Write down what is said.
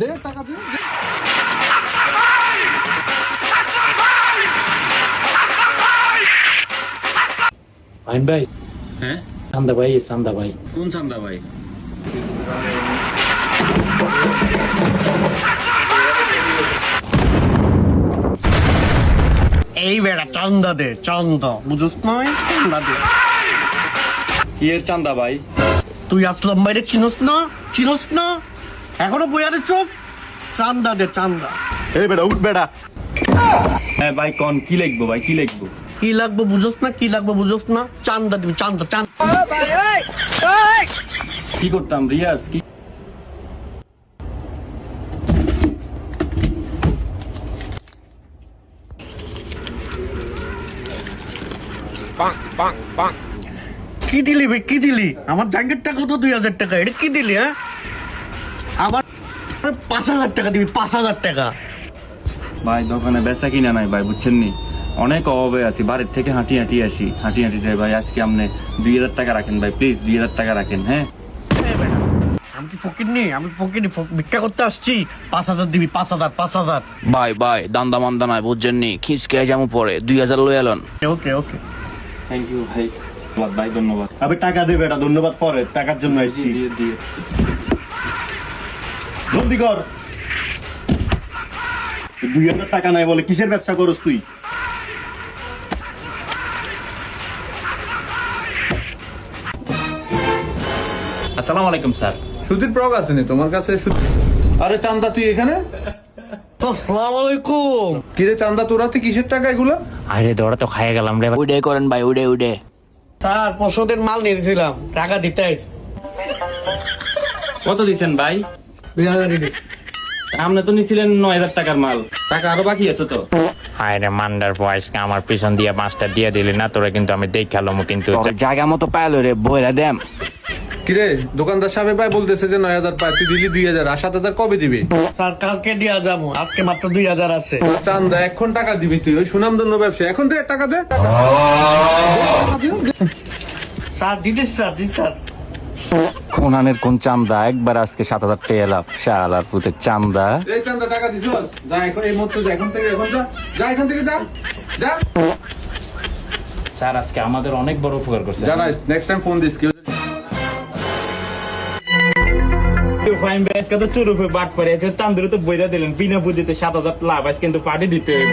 দে টাকা দে। ফাহিম ভাই, হ্যাঁ, চান্দা ভাই, চান্দা ভাই। কোন চান্দা ভাই? এই বেড়া চান্দা দে, চান্দা বুঝছ নয়, চান্দা দে। কি এর চান্দা ভাই? তুই আসলাম বাইরে চিনস না এখনো বইয়া দিচ্ছ, চান্দা দে চান্দা। এই বেটা উঠ বেটা। হ্যাঁ ভাই, কোন কি লিখবো ভাই, কি লিখবো? কি লাগবে বুঝছ না, চান্দা দিবি, চান্দা চান্দা। কি করতাম রিয়াজ? কি কি দিলি ভাই, কি দিলি? আমার জাঙ্গের টাকা তো 2000 টাকা, এটা কি দিলি? হ্যাঁ, আবার 5000 টাকা দিবি, 5000 টাকা। ভাই দোকানে বেচা কিনা নাই ভাই, বুঝছেন নি? অনেক অভাবে আছি, বাড়ির থেকে হাঁটি হাঁটি যাই ভাই। আজকে আপনি 2000 টাকা রাখেন ভাই, প্লিজ 2000 টাকা রাখেন। হ্যাঁ, আমি কি ফকির নি? ভিক্ষা করতে আসছি। 5000 দিবি, 5000। ভাই ভাই, দান্দা মান্দা নাই বুঝছেন নি, খিচকে যাবো পরে 2000 লই এলন। ওকে থ্যাংক ইউ ভাই। ধন্যবাদ ভাই, ধন্যবাদ। আবে টাকা দে বেটা, ধন্যবাদ পরে, টাকার জন্য আসছি। দিয়ে জলদি কর। 2000 টাকা নাই বলে কিসের ব্যবসা করস তুই? আসসালামু আলাইকুম স্যার। সুধীর প্রয়োগ আছে নি তোমার কাছে? আরে চান্দা তুই এখানে? আসসালামু আলাইকুম। কিরে চান্দা তোরাতে কিসের টাকা এগুলো? আরে দৌড়া তো খাইয়ে গেলাম রে। উডে করেন ভাই, উডে। স্যার, পরশুদিন মাল নিয়ে দিয়েছিলাম, টাকা দিতে আইস। কত দিচ্ছেন ভাই? 2000 দিস। আপনি তো নিছিলেন 9000 টাকার মাল, টাকা আরো বাকি আছে তো। হায় রে মান্ডার বয়সকে আমার পিছন দিয়ে 5টা দিয়ে দিলি না তোরা, কিন্তু আমি দেখালাম কিন্তু। তোর জায়গা মতো পাইলো রে, বইরা দেম। কিরে দোকানদার সাহেব ভাই বলতেছে যে 9000 পায়, তুই দিলি 2000, আর 7000 কবে দিবি? স্যার, কালকে দিয়া যাবো, আজকে মাত্র 2000 আছে। চান্দা এখন টাকা দিবি তুই, ওই সুনামধন্য ব্যবসা, এখন দে টাকা দে। স্যার দিস স্যার। কোনানের কোন চান্দা, একবার আজকে 7000 টাকা এলাম, শালার পুতের চান্দা। এই চান্দা টাকা দিছস? যা এখন, এই মুহূর্তে যা, এখন থেকে যা এখান থেকে যা। স্যার আজকে আমাদের অনেক বড় উপকার করছে। জানাইস নেক্সট টাইম ফোন দিস কেউ। ফাহিম ভাই আজকে তো চুরুপে বাট পরে আছে, চান্দুরে তো বইরা দিলেন বিনা বুঝিতে 7000 লাভ, আজ কিন্তু পার্টি দিতে হইব।